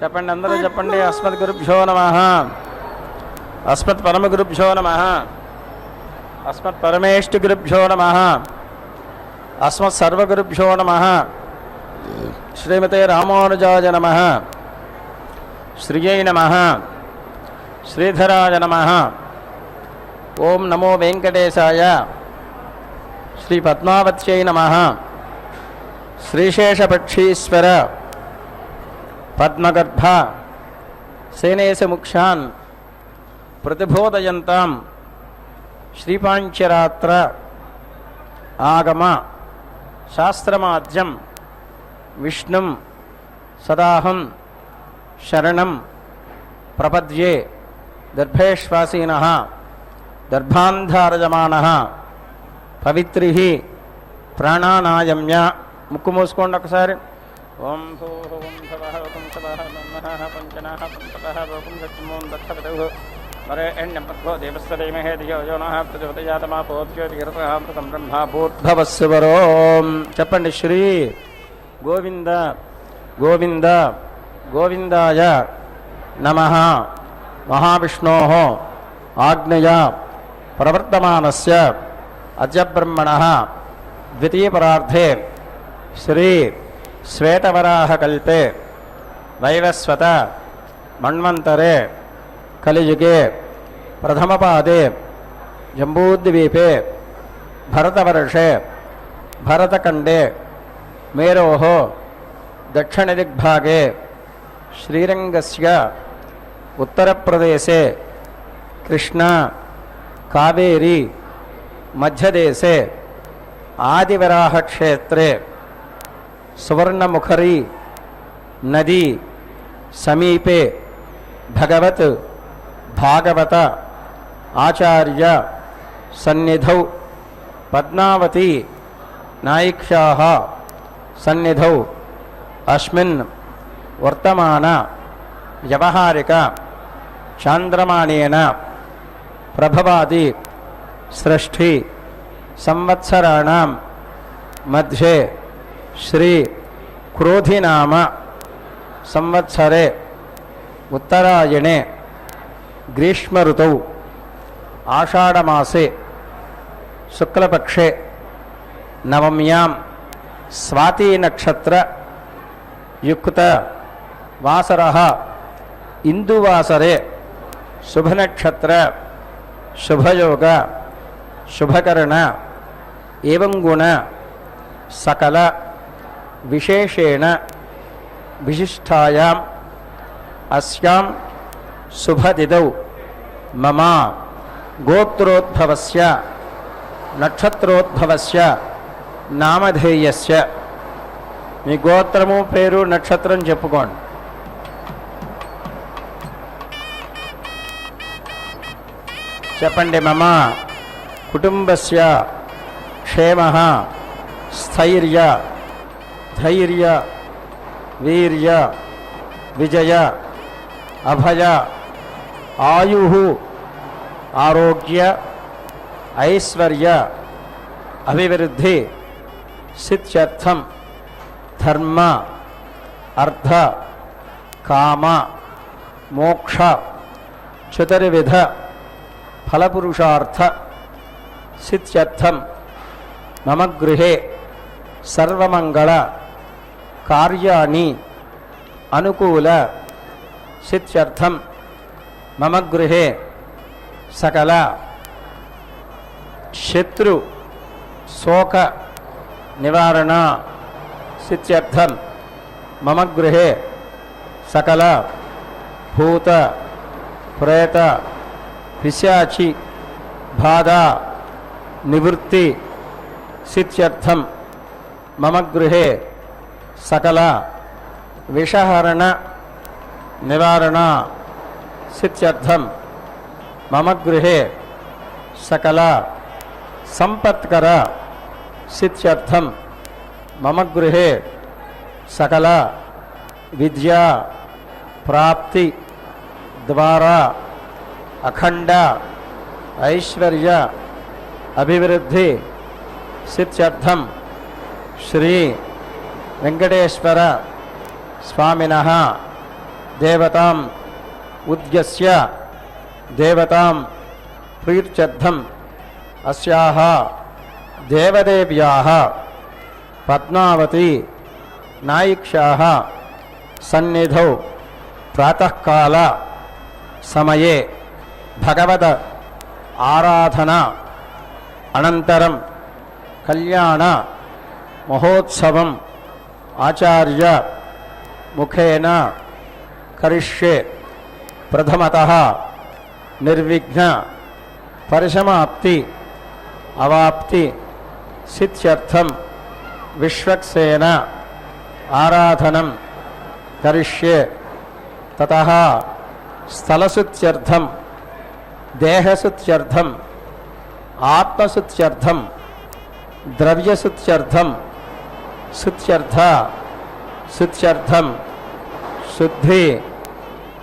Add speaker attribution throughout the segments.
Speaker 1: చెప్పండి, అందరూ చెప్పండి. అస్మద్ గురుభ్యో నమః. అస్మత్ పరమ గురుభ్యో నమః. అస్మత్ పరమేష్టి గురుభ్యో నమః. అస్మత్ సర్వగురుభ్యో నమః. శ్రీమతే రామానుజాయ నమః. శ్రీయై నమః. శ్రీధరాయ నమః. ఓం నమో వెంకటేశాయ. శ్రీ పద్మావత్యై నమః. శ్రీశేషపక్షీశ్వర పద్మగర్భ సేనేశముక్షాన్ ప్రతిబోధయంతాం శ్రీపాంచరాత్ర ఆగమ శాస్త్రమాద్యం విష్ణుం సదాహం శరణం ప్రపద్యే. దర్భేష్వాసీనః దర్భాంధారజమానః పవిత్రిః ప్రాణానాయమ్య. ముక్కు మూసుకోండి ఒకసారి. ఓం పంచనాః పంచతః లోకం సత్యమోం దత్తపదః వరేణ్యపద్భో దేవస్వదేమహే ధియో యో నః ప్రచోదయాతమాపోద్యోతిరతః బ్రహ్మా భూర్భవస్సువరోం. చెప్పండి. శ్రీ గోవింద గోవింద గోవిందాయ నమః. మహావిష్ణోః ఆజ్ఞయా ప్రవర్తమానస్య అద్య బ్రహ్మణః ద్వితీయపరార్థే శ్రీ శ్వేతవరాహకల్పే వైవస్వత మన్వంతరే కలియుగే ప్రథమపాదే జంబూద్వీపే భరతవర్షే భరతఖండే మేరోః దక్షిణదిగ్భాగే శ్రీరంగస్య ఉత్తరప్రదేశే కృష్ణా కావేరీ మధ్యదేశే ఆదివరాహక్షేత్రే సువర్ణముఖరీ నదీ సమీపే భగవత్ భాగవత ఆచార్య సన్నిధౌ పద్మావతీ నాయిక్షాః సన్నిధౌ అస్మిన్ వర్తమాన వ్యవహారిక చాంద్రమాణేన ప్రభవాది సృష్టి సంవత్సరాణం మధ్యే శ్రీ క్రోధినామ సంవత్సరే ఉత్తరాయణే గ్రీష్మఋతౌ ఆషాఢమాసే శుక్లపక్షే నవమ్యాం స్వాతీనక్షత్ర యుక్త వాసరః ఇందువాసరే శుభనక్షత్ర శుభయోగ శుభకరణ ఏవం గుణ సకల విశేషేణ విశిష్టాయాం అస్యాం శుభతిథౌ మమ గోత్రోద్భవస్య నక్షత్రోద్భవస్య నామధేయస్య. మీ గోత్రము పేరు నక్షత్రం చెప్పుకోండి. చెప్పండి. మమ కుటుంబస్య క్షేమః స్థైర్య ధైర్య వీర్య విజయ అభయ ఆయుః ఆరోగ్య ఐశ్వర్య అభివృద్ధి సిద్ధ్యర్థం ధర్మ అర్థ కామ మోక్ష చతుర్విధ ఫలపురుషార్థ సిద్ధ్యర్థం మమ గృహే సర్వమంగళ కార్యాణి అనుకూల సిద్ధ్యర్థం మమ గృహే సకల శత్రు శోక నివారణ సిద్ధ్యర్థం మమ గృహే సకల భూత ప్రేత పిశాచి బాధ నివృత్తి సిద్ధ్యర్థం మమ గృహే సకల విషహరణ నివారణ సిద్ధ్యర్థం మమ గృహే సకల సంపత్కర సిద్ధ్యర్థం మమ గృహే సకల విద్యా ప్రాప్తి ద్వారా అఖండ ఐశ్వర్య అభివృద్ధి సిద్ధ్యర్థం శ్రీ వెంకటేశ్వర స్వామినః
Speaker 2: దేవతాం ఉద్యస్య దేవతాం ప్రీత్యర్థం అస్యాహ దేవదేవ్యాః పద్మావతి నాయిక్షాః సన్నిధౌ ప్రాతఃకాల సమయే భగవద్ ఆరాధన అనంతరం కళ్యాణ మహోత్సవం ఆచార్య ముఖేన కరిష్యే. ప్రథమతః నిర్విఘ్న పరిసమాప్తి అవాప్తి సిద్ధ్యర్థం విశ్వక్సేన ఆరాధనం కరిష్యే. తతః స్థలశుద్ధ్యర్థం దేహశుద్ధ్యర్థం ఆత్మశుద్ధ్యర్థం ద్రవ్యశుద్ధ్యర్థం శుద్ధ్యర్థం శుద్ధి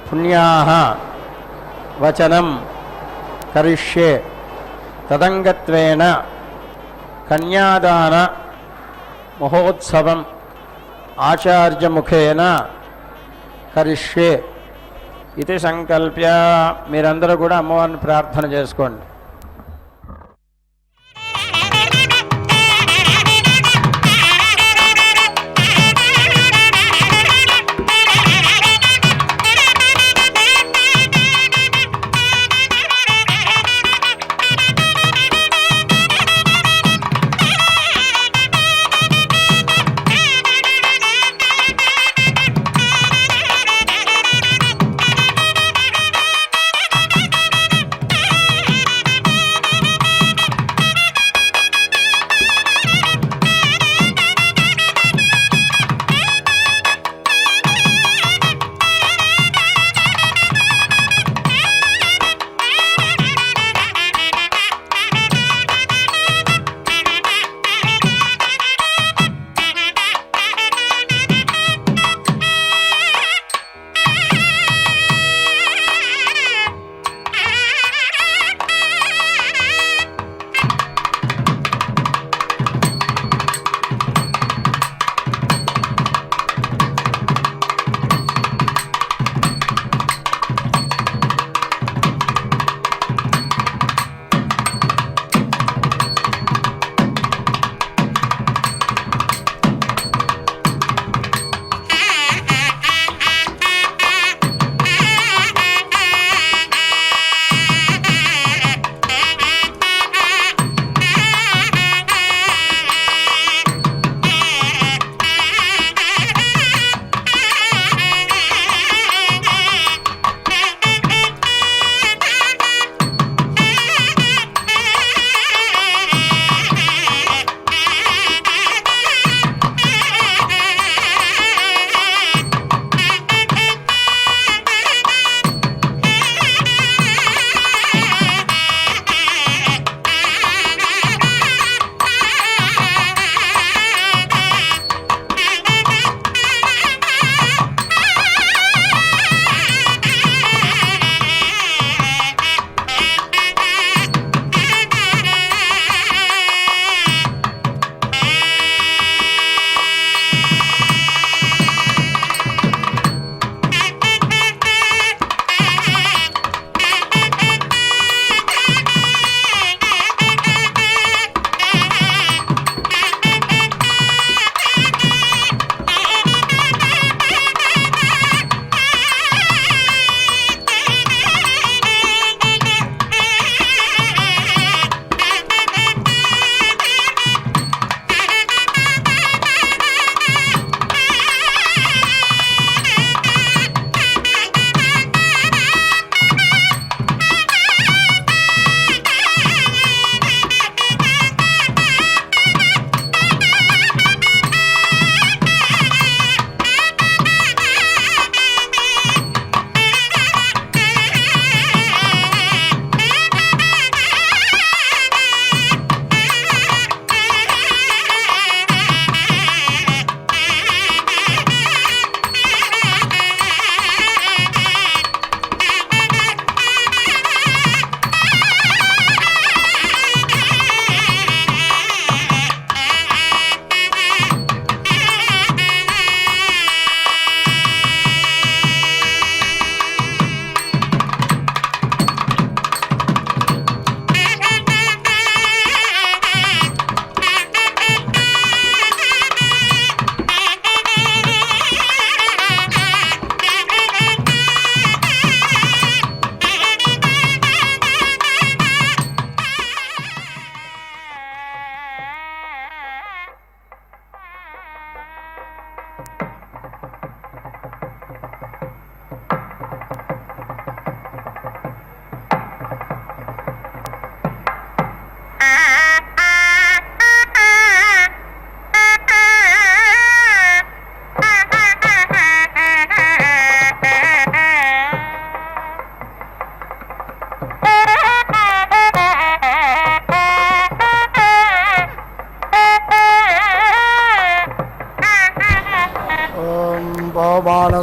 Speaker 2: పుణ్యాః వచనం కరిష్యే. తదంగత్వేన కన్యాదాన మహోత్సవం ఆచార్యముఖేన కరిష్యే ఇది సంకల్ప్య. మీరందరూ కూడా అమ్మవారిని ప్రార్థన చేసుకోండి.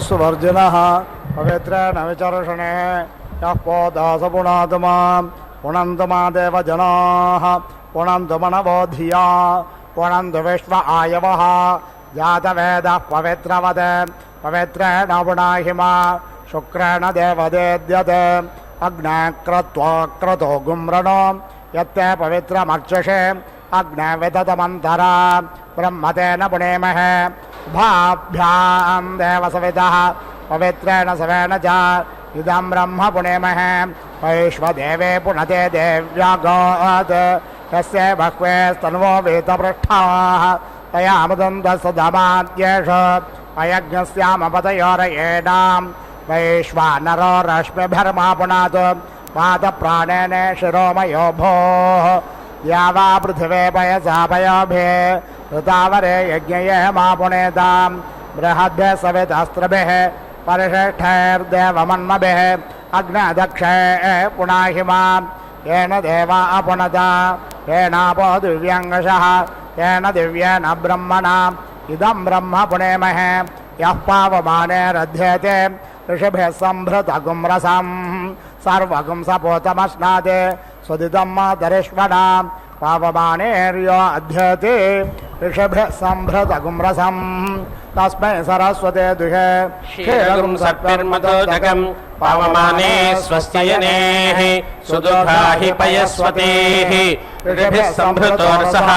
Speaker 3: सुवर्जिनः पवित्रेण विचर्षणे यः पोदास पुणातमां पुनन्तु मा देवजनाः पुनन्तु मनवो धिया पुनन्तु विश्व आयवः जातवेदः पवित्रवद पवित्रेण पुनाहि मा शुक्रेण देवदेद्यते अग्ने क्रत्वा क्रतो गुम्रणो यत्ते पवित्रमर्चषे अग्ने विदतमन्तरा ब्रह्मतेन पुणेमहे भाभ्यां देवसवितः पवित्रेण सवेन च इदं ब्रह्म पुणेमहे वैश्वदेवे पुनते देव्यागात् यस्य बह्वे स्तन्वो वेदपृष्ठाः तया मुदन्तसदमाद्येष अयज्ञस्यामपतयोरयेणां वैश्वानरो रश्मिभिर्मा पुनात् पादप्राणेन शिरोमयो भोः या वा पृथिवे पयसा पयोभिः ऋतावरे यज्ञये मा पुनेतां बृहद्भिः सवितास्त्रभिः परिशिष्टैर्देवमन्मभिः अग्नदक्षे पुनाहि मां येन देवा अपुनता येनापो दिव्यङ्गशः येन दिव्येन ब्रह्मणा इदं ब्रह्म पुणेमहे यः पावमानेरध्येते ऋषिभिः सम्भृतगुं सर्वगुं सपोतमश्नाते स्वदिदं मातरिष्वणा पावमानेर्यो अध्येते ऋषिभिः सम्भृतगुं तस्मै सरस्वते दुहे
Speaker 2: क्षीरगुं सर्पिर्मतोदकं पावमाने स्वस्त्ययनेः सुदुःखाहि पयस्वतेः ऋषिभिः सम्भृतोर्सः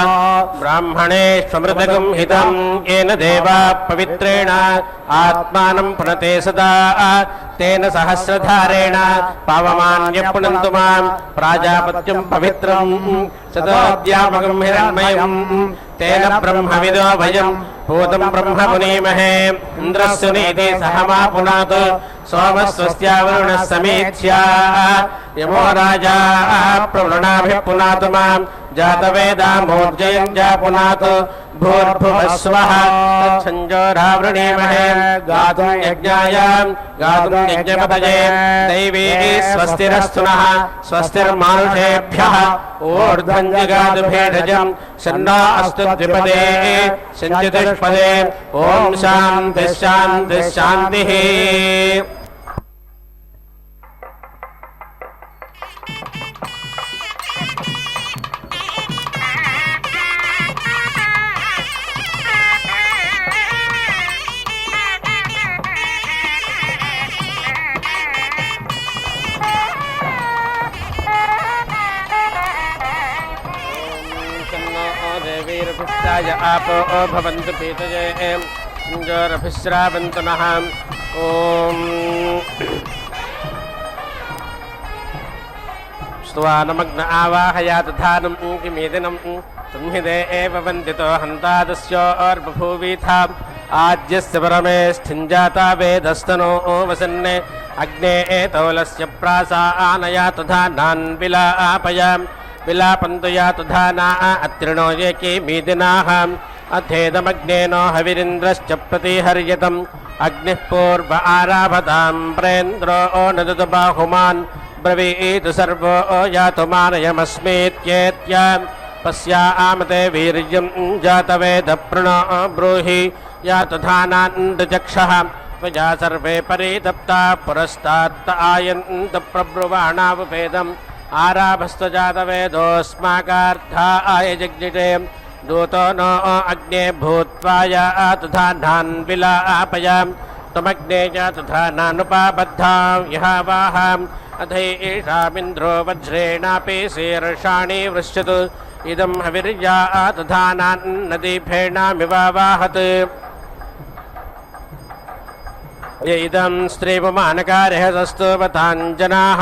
Speaker 2: ब्राह्मणेष्वमृतगुं हितं येन देवा पवित्रेण आत्मानं पुनते सदा तेन सहस्रधारेण पावमान्यः पुनन्तु मां प्राजापत्यं पवित्रं सदोऽद्यामगं हिरण्मयं तेन ब्रह्मविदो वयं भूतं ब्रह्म पुनीमहे इन्द्रस्य नीति सह मा पुनात् सोमस्वस्यावरुणः समीच्या यमो राजा प्रवृणाभिः पुनातु मां जातवेदामोर्जयं च पुनात् भूर्भुवस्वः तच्छञ्जोरावृणीमहे गातुं यज्ञाय गातुं यज्ञपतये दैवी स्वस्तिरस्तु नः स्वस्तिर्मानुषेभ्यः ऊर्ध्वं जगातु भेषजं शन्नो अस्तु द्विपदे सञ्चतुष्पदे ॐ शान्तिः शान्तिः शान्तिः। आपो भवन्तु पीतये सिञ्जोरभिश्रावन्तु नः ॐ स्तुवानमग्न आवाहयात धानं किमेदिनं संहिते एव वन्दितो हन्तादस्योर्बभूवीथा आद्यस्य परमेष्ठिञ्जाता वेदस्तनो वसन्ने अग्ने एतौलस्य प्रासा आनया तथा नान्विलापयाम् विलापन्तु यातु धाना अत्रिणो ये कीमीदिनाः अथेदमग्नेनो हविरिन्द्रश्च प्रतिहर्यतम् अग्निः पूर्व आराभतां प्रेन्द्रो नदतु बाहुमान् ब्रवीतु सर्वो यातु मानयमस्मीत्येत्य पश्यामते वीर्यं जातवेदप्रणो ब्रूहि यातु धानान्दचक्षः त्वया सर्वे परितप्ता पुरस्तात्त आयन्त प्रब्रुवाणावपेदम् आराभस्तजातवेदोऽस्माकार्थाय जज्ञिते दूतो नो अग्ने भूत्वा यातु धानान्विलापयाम् त्वमग्ने यातु धानानुपाबद्धां यहावाहाम् अथैषामिन्द्रो वज्रेणापि शीर्षाणि वृश्यतु इदं हविर्यातु धानान्नदीफेणामिवावाहत् इदं स्त्रीपुमानकार्यः सस्तुवताञ्जनाः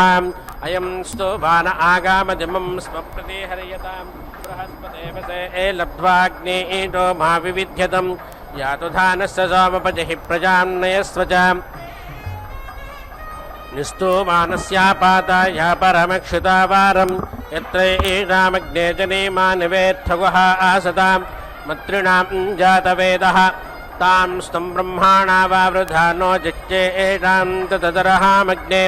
Speaker 2: अयं स्तुवान आगामदिमं स्वप्रतिहर्यतां बृहस्पतेवसे लब्ध्वाग्नेतो मा विविध्यतं यातु धानस्य सोमपतिः प्रजां नयस्व च निस्तुवानस्यापाताया परमक्षितावारं यत्र एषामग्ने जनेमानिवेत्थगुः आसतां मत्रिणां जातवेदः तां स्तं ब्रह्माणा वावृधा नो जिच्चे एषां तदरहामग्ने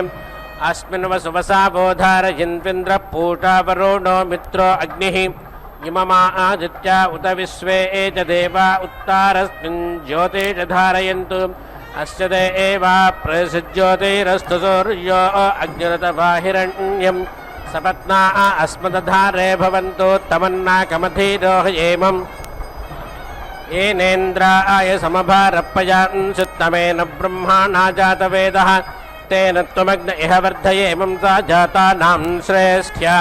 Speaker 2: अस्मिन् वसुवसा बोधारयन्विन्द्रः पूषावरुणो मित्रो अग्निः इममा आदित्या उत विश्वे च देवा उत्तारस्मिन् ज्योतिष धारयन्तु अस्य देवा प्रसिज्योतिरस्तु सूर्यो अग्निरतबाहिरण्यं सपत्ना अस्मदधारे भवन्तु तमन्नाकमधीरोहयेमम् येनेन्द्राय समभारप्पयान्सुत्तमेन ब्रह्माणा जातवेदः तेन त्वमग्न इह वर्धयेमं सा जातानां श्रेष्ठ्या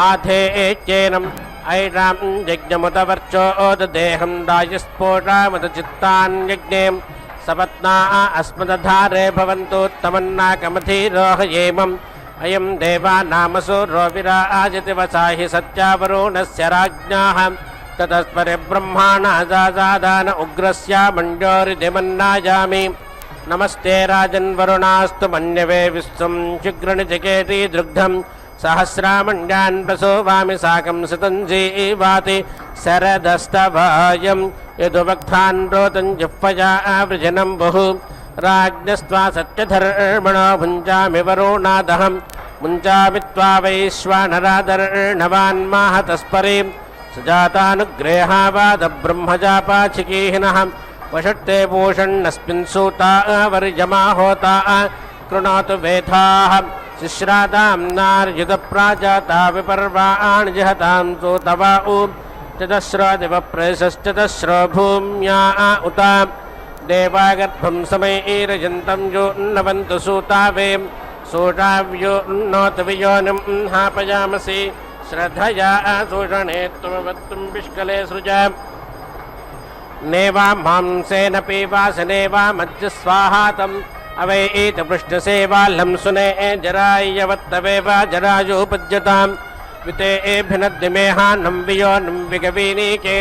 Speaker 2: आधेत्येनम् ऐरां यज्ञमुतवर्चोददेहं दायस्फोटामुदचित्तान्यज्ञें सपत्ना अस्मदधारे भवन्तु तमन्नाकमधीरोहयेमम् अयं देवानामसूरो विराजति वसाहि सत्यावरुणस्य राज्ञाः ततस्परिब्रह्माणा जादान उग्रस्य मण्डोरिधिमन्नायामि नमस्ते राजन्वरुणास्तु मन्यवे विश्वं शुग्रणिचिकेति दृग्धं सहस्रामण्डान् प्रसोवामि साकं सितं जीवाति शरदस्तवायं यदुवक्तान् रोतं जिह्वया वृजनं बहु राज्ञस्त्वा सत्यधर्मणो भुञ्जामि वरुणादहं मुञ्चामि त्वा वैश्वानरादर्णवान् माहतस्परि सुजातानुग्रेहावादब्रह्मजापाचिकीहिनः वषट्ते पूषण्णस्मिन् सूता वर्यमा होता कृणोतु वेथाः शिश्रादां नार्युतप्राजाता विपर्वाणि जहतां सूतवा चतस्रो दिवप्रेशश्चतस्रो भूम्या उत देवागर्भं समैरजन्तं योन्नवन्तु सूतावे सूटाव्योन्नोत वियोनिं हापयामसि श्रद्धया सूषणे त्वमवत्तुं विष्कले सृजा नेवा मांसेन पीवासनेवा मज्जस्वाहातम् अवैत पृष्ठसेवाल्लं सुने जरायवत्तवेव जरायोपज्यताम् विते एभिनद्दिमेहान्नं वियोनं विगवीनीके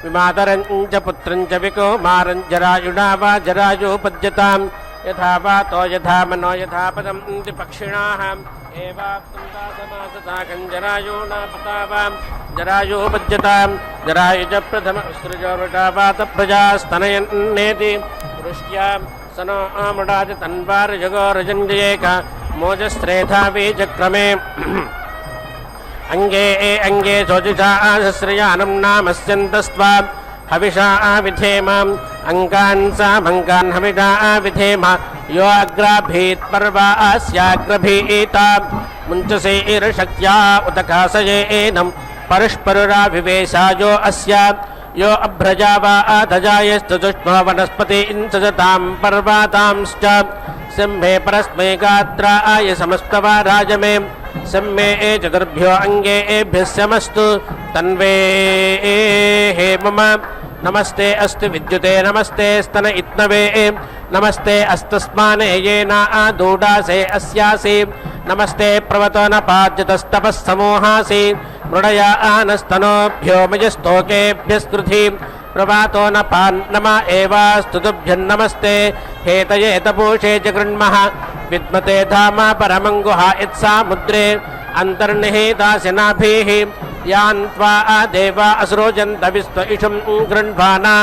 Speaker 2: विमातरं च पुत्रं च विकुमारं जरायुणा वा जरायोपज्यताम् यथा वातो यथा मनो यथा पदं पक्षिणाः एवाप्तं दासमासताकं जरायुणा पतावां जरायोपज्यतां जरायुज प्रथम सृजोरुटा वातप्रजास्तनयन्नेति वृष्ट्यां सनो आमृडाज तन्वारजगोरजञ्जयेक मोजस्त्रेधा बीजक्रमे अंगे अंगे सोजुषा सहस्रयानं नामस्यन्तस्त्वा हविषा विधेमाम् अंगान् सामङ्गान् हविषा विधेम यो अग्राभीत् पर्वा अस्याग्रभीता मुञ्चसेर्शक्त्या उतकासयेनं परस्परुराभिवेशायो अस्या यो अभ्रजा वा आधजायस्तु दुष्मो वनस्पतीन् सजतां पर्वातांश्च सिंहे परस्मै गात्राय समस्तवा राजमे सम्मे चतुर्भ्यो अंगे एभ्यः समस्तु तन्वे हे मम नमस्ते अस्तु विद्युते नमस्ते स्तन इत्नवे नमस्ते अस्तस्माने येना आदूडासे अस्यासि नमस्ते प्रवतो न पाज्यतस्तपः समूहासि मृडया आनस्तनोभ्यो मयस्तोकेभ्यस्कृधि प्रभातो न पान्नमा एवास्तु तुभ्यन्नमस्ते हेतये तपूषे च गृण्मः विद्मते धामा परमङ्गुहा यत्सामुद्रे अन्तर्निहितास्य नाभिः यान् त्वा देवा असृजन्त विश्व इषुं गृह्णाना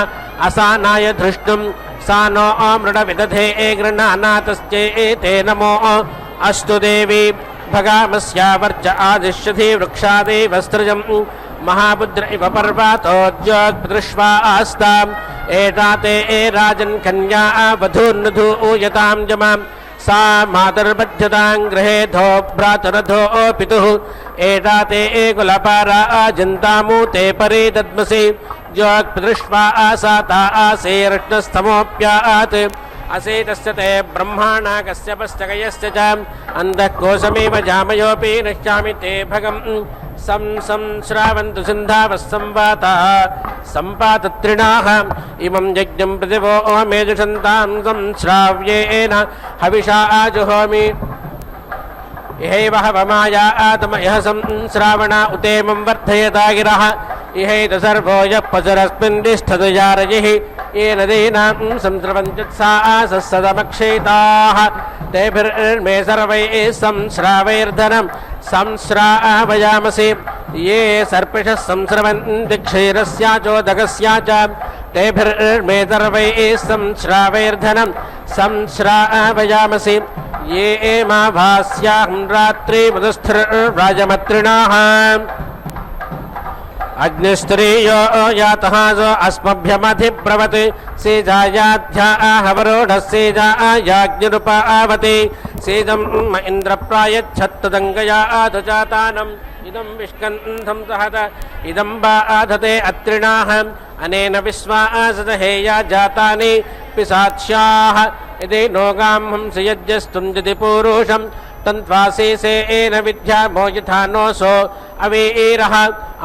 Speaker 2: असानाय धृष्टुं सा नो मृडविदधे गृह्णानातश्चेते नमो अस्तु देवी भगामस्यावर्च आदिश्यति वृक्षादेवस्त्रजं महापुत्र इव पर्वतोद्योगदृष्ट्वा आस्ताम् एताते राजन् कन्या वधूर्नधूयतां जमां सा मातर्बध्यतां गृहेधो भ्रातरधो पितुः एताते कुलपारा जन्तामूते परे दद्मसि योगदृष्ट्वा आसाता आसेरष्टस्तमोऽप्यात् असेतस्य ते ब्रह्माणा कश्यपश्चकयश्च च अन्धकोशमेव जामयोऽपि नश्यामि ते भगं श्रावन्तु सिन्धावः संवाताः सम्पातत्रिणाः इमं यज्ञं प्रतिभो मेजुषन्तां संश्राव्येन हविषा आजुहोमि इहैव हवमाया आत्म इह संश्रावणा उतेमं वर्धयता गिरः इहैत सर्वो यः पशुरस्मिन् तिष्ठतु यारयिः येन दीनां संस्रवञ्चत्साः सदमक्षेताः तेभिर्मे सर्वैः संश्रावैर्धनं संश्रावयामसि ये सर्पिषः संस्रवन्ति क्षीरस्याचोदकस्या च तेभिर्मे सर्वैः संश्रावैर्धनं संश्रावयामसि ये एमाभास्यां रात्रिमुदस्थिर्राजमत्रिणाः अग्निस्त्रीयो यातः अस्मभ्यमधिप्रवत् सेजायाध्याहवरोढः सेजायाग्निरुपावति सेजम् इन्द्रप्रायच्छत्तदङ्गया आधजातानम् इदं विष्कन्धं सहत इदं बाधते अत्रिणाः अनेन विश्वासदहेया जातानि पिशाच्याः यदि नोगां हंसि यज्ञस्तुं यदि पूरुषं तन्त्वासेन विद्यामो यथा नोऽसो अवीरः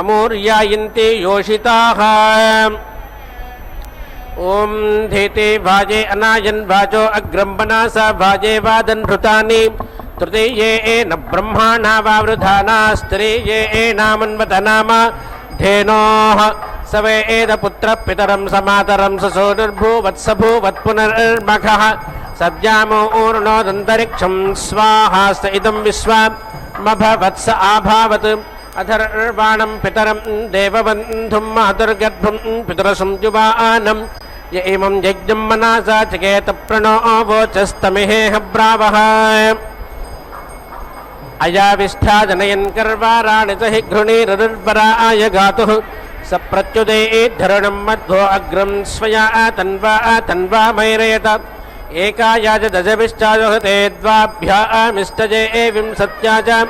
Speaker 2: अमूर्यायन्ति योषिताः ॐ धीते भाजे अनायन् भाजो अग्रं वनासा भाजे वादन् भृतानि तृतीयेन ब्रह्माणा वावृधानास्त्रीयेनामन्वत नाम धेनोः सवेद पुत्रपितरं समातरं ससोनुर्भूवत्सभूवत् पुनर्मखः सद्यामो ऊर्णोदन्तरिक्षं स्वाहास्त इदं विश्वामभवत्स आभावत् अथर्वाणं पितरं देवबन्धुं मातुर्गर्भं पितरसं युवानं य इमं यज्ञं मनसा चकेत प्रणो वोचस्तमिहेह ब्रावः अयाविष्ठा जनयन् कर्वाराणि च हि घृणीरुर्वराय गातुः स प्रत्युदेद्धरणं मध्वो अग्रं स्वया तन्वा मैरयत एकाया च दशभिश्चाजुहते द्वाभ्यामिष्टजे विंशत्या च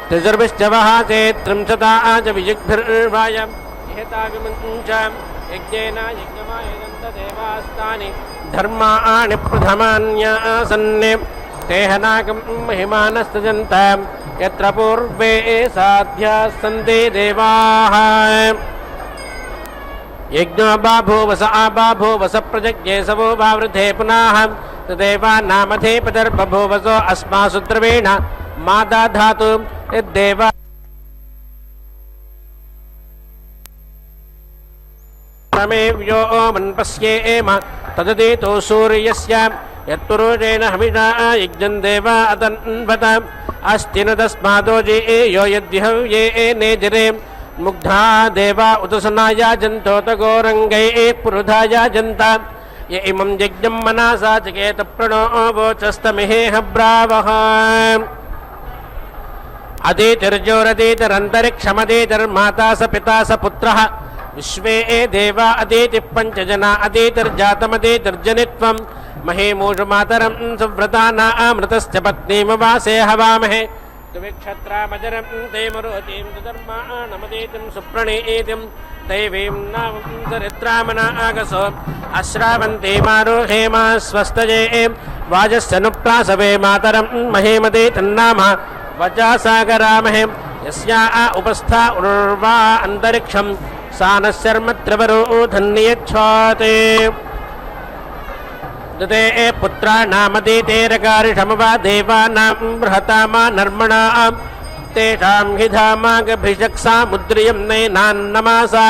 Speaker 2: त्रिजुर्भिश्च वहासे त्रिंशता च विजिग्भिर्वाय इहताविमुञ्च यज्ञेन यज्ञमायजन्त देवास्तानि धर्माणि प्रथमान्यासन्ने तेहनाकं महिमानस्तजन्त यत्र पूर्वे साध्याः सन्ति देवाः यज्ञो बाभूवस आबाभूवस प्रजज्ञे सवो वावृधे पुनः तदेवानामधे पितर्बभूवसो अस्मासु द्रवेण मादाधातु यद्देवा व्यो मन्पस्येम तदतीतो सूर्यस्य यत्पुरुषेण हविषा यज्ञं देवा अतन्वत अस्ति न तस्मादोजे यो यद्विहव्ये नेजिरे मुग्धा देवा उतसनायाजन्तोत गौरङ्गैः पुरुधायाजन्त य इमं यज्ञं मनसा चकेत प्रणो वोचस्तमिहेह ब्रावः अदितिर्जोरदितिरन्तरिक्षमदितिर्माता स पिता स पुत्रः विश्वे देवा अदितिः पञ्चजना अदितिर्जातमदितिर्जनित्वं महेमूषमातरं सुव्रतानामृतश्च पत्नीमवासे हवामहे द्विक्षत्रामजरं ते मरुतीं सुधर्माणमदितिं सुप्रणीतिं दैवीं नामं चरित्रामनागसो अश्रावन्ते मारोहेमा स्वस्तये वाजस्य नुप्रासवे मातरं महेमदितिन्नाम वजासागरामहे यस्या उपस्था उर्वा अन्तरिक्षं सा नः शर्मत्रवरो धन्यच्छाते दते पुत्राणामदितेरकारिषमवा देवानां बृहतामा नर्मणां तेषां हि धामागभिषक्सा मुद्रियं नैनान्नमासा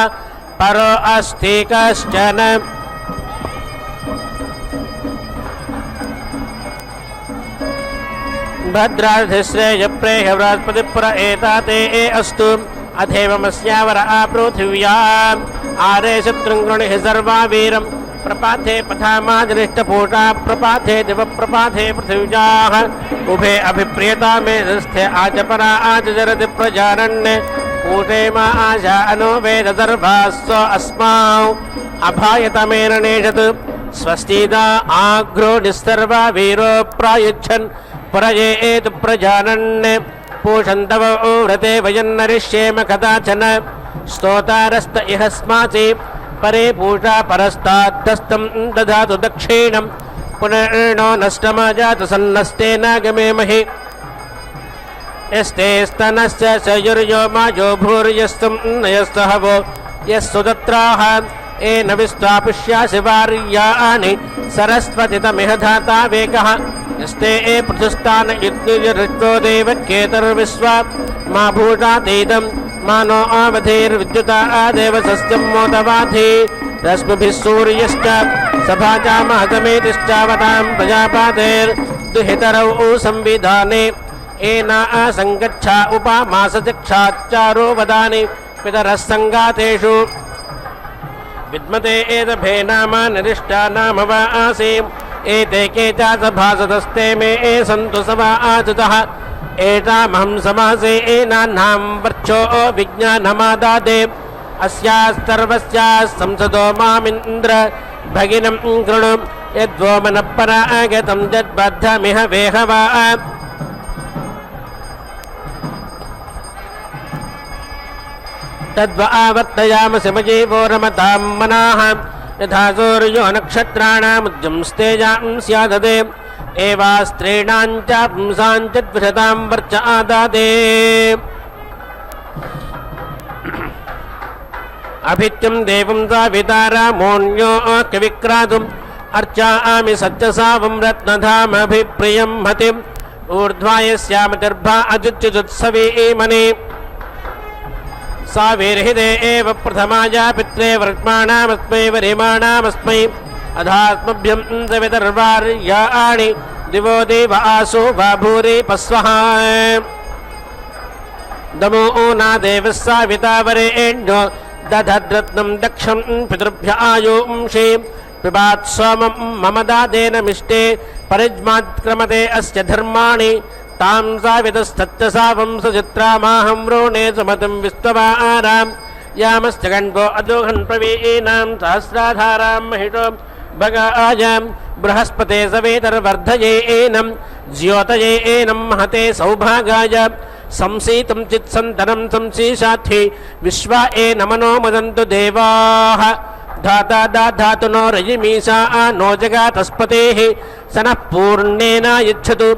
Speaker 2: परो अस्ति कश्चन भद्राधिश्रेयप्रेह बृहस्पतिपुर एताते अस्तु अथेवमस्यावर आपृथिव्याम् आरे शत्रुङ्गृणिः सर्वा वीरं प्रपाथे पथामाजनिष्ठपूषा प्रपाथे दिवप्रपाथे पृथिव्याः उभे अभिप्रियता मे दस्थे आचपरा आचरति प्रजारण्य पूषे मा आशा अनो वेददर्भास्व अस्माउ अभायतमेन नेषत् स्वस्तिदा आग्रो निस्सर्वा वीरो प्रायुच्छन् प्रयेत प्रजानन् पूषन्तव व्रते वयन्नरिष्येम कदाचन स्तोतारस्त इहस्मासि परे पूषा परस्ताद्धस्तं दधातु दक्षिणं पुनर्नो नष्टमजातु सन्नस्तेनागमेमहि यस्ते स्तनश्च सयुर्यो माजो भूर्यस्तं नयस्तहवो यस्सु दत्राः येन विस्वापुष्यासि वार्याणि सरस्वतितमिह धाता वेकः यस्ते पृथुस्तान युग्निर्ऋत्वो देवकेतर्विश्वा मा भूषातीदं मानो आवधेर्विद्युता आदेव सस्यं मोदवाधि रश्मिभिः सूर्यश्च सभाजामहतमेतिश्चावतां प्रजापातेर्दुहितरौ संविधाने एना असङ्गच्छा उपामासचक्षाच्चारो वदानि पितरः सङ्गातेषु विद्मते एतभे नाम निरिष्टा नाम वा आसे एते केचा सभासदस्ते मे सन्तु सवा आचुतः एतामहं समासे एनान्नां वर्चो विज्ञानमादादे अस्यास्तर्वस्याः संसदो मामिन्द्र भगिनं कृणु यद्वो मनः परागतं यद्बद्धमिह वेहवा तद्व आवर्तयामसि मजीवो रमतां मनाः यथा सूर्यो नक्षत्राणामुद्यंस्तेजां स्याददे एवास्त्रीणां च पुंसां च द्विषतां वर्च आदादे अभित्यं देवं सावितारामोऽन्यो कविक्रातुम् अर्चामि सत्यसावं रत्नधामभिप्रियं हतिम् ऊर्ध्वायस्यामतिर्भा अजुच्युजुत्सवीमनि साविर्हृदे एव प्रथमाया पित्रे वर्ष्माणामस्मै वरिमाणामस्मै अधात्मभ्यं सवितर्वार्याणि दिवो देव आसो वा भूरि पस्वः दमो ना देवः सावितावरेण्यो दधद्रत्नं दक्षं पितृभ्य आयुंषे पिबात् सोमं मम दादेन मिष्टे परिज्मात्क्रमते अस्य धर्माणि तां सावितस्तत्तसावं सुचित्रामाहं रोणे सुमतिं विस्तवारां यामस्य गण्डो अदोहन् प्रवीणां सहस्राधारां महिषो भगायां बृहस्पते सवेतर्वर्धयेनं ज्योतयेनं महते सौभागाय संसीतं चित्सन्तनं संशीशाथि विश्वा नमनो मदन्तु देवाः धाता दाधातु नो रयिमीशा नो जगातस्पतेः स नः पूर्णेन यच्छतु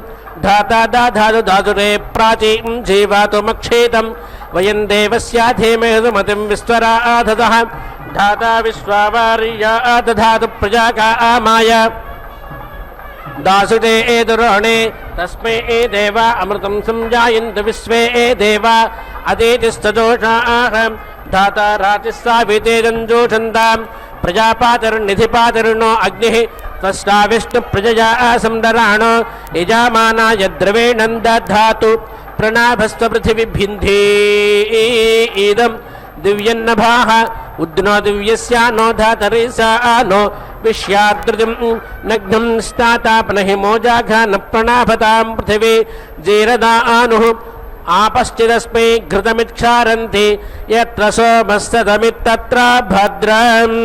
Speaker 2: धाता दाधातु धातुरे प्राचीं जीवातुमक्षेतं वयं देवस्याधीमहे सुमतिं विश्वराधतः धाता विश्वावार्या दधातु प्रजाकामाय दासुते दुरोणे तस्मै देवा अमृतं संजायन्तु विश्वे देवा अदितिस्तदोषाः धाता रातिः सावितेरञ्जोषन्तां प्रजापातिर्निधिपातिर्नो अग्निः त्वष्टा विष्णुप्रजया संदराणो यजामानाय द्रवेणं दधातु प्रणाभस्व पृथिवीभिन्धि इदं दिव्यन्नभाः उद्नो दिव्यस्या नो धातरिसा नो विश्याद्रुतिं नग्नं स्नातापनहि मोजाघा न प्रणाभतां पृथिवी जीरदानुः आपश्चिदस्मै घृतमिक्षारन्ति यत्र सोमस्तदमित्तत्र भद्रम्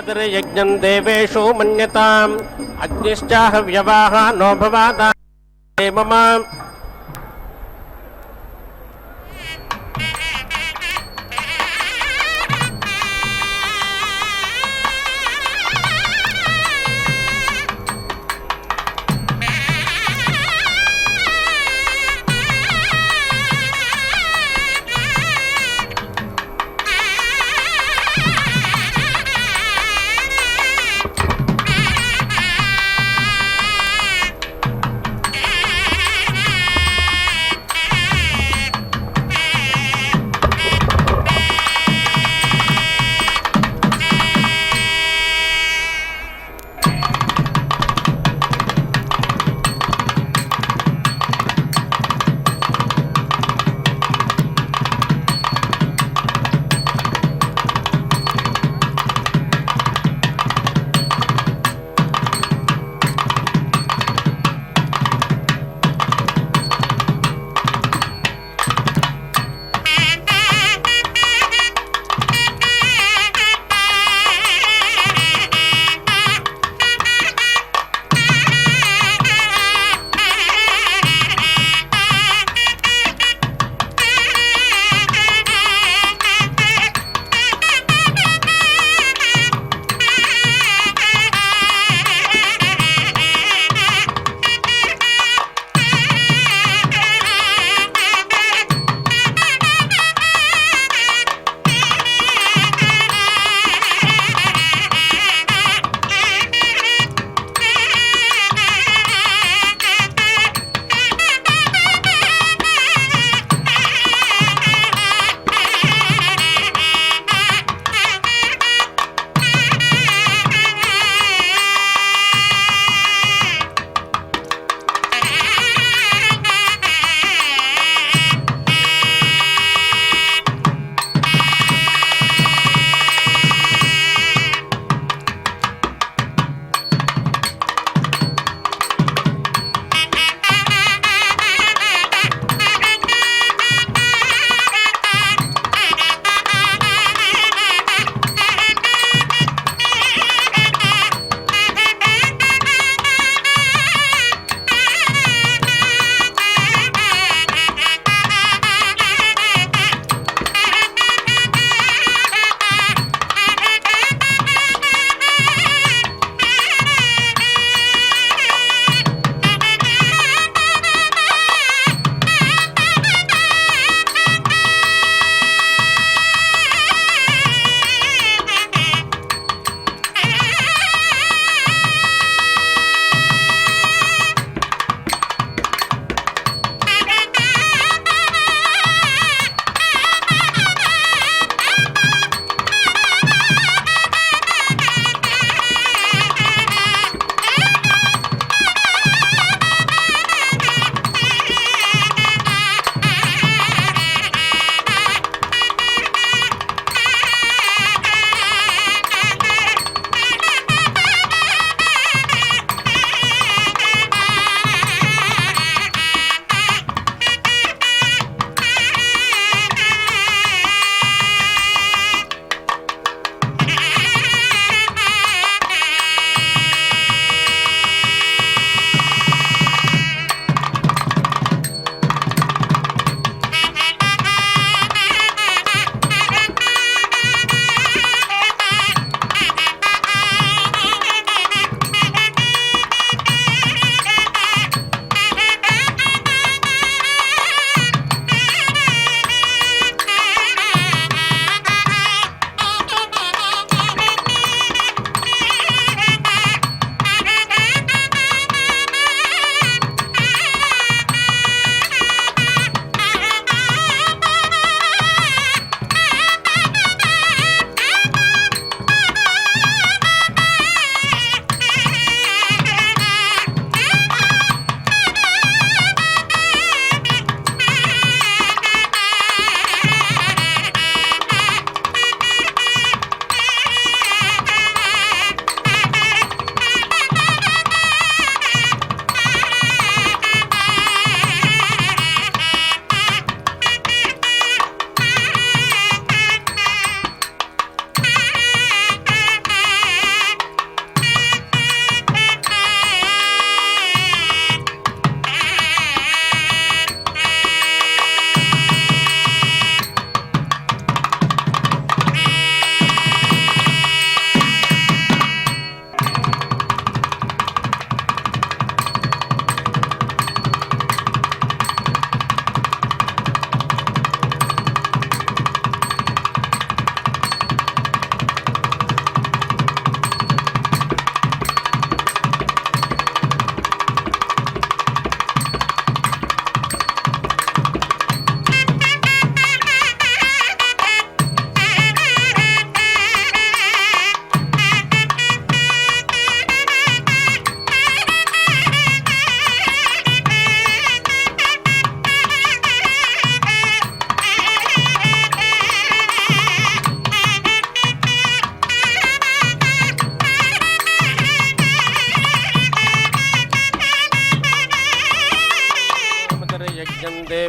Speaker 2: यज्ञं देवेषु मन्यताम् अग्निश्चाहव्यवाः नो भवादा मम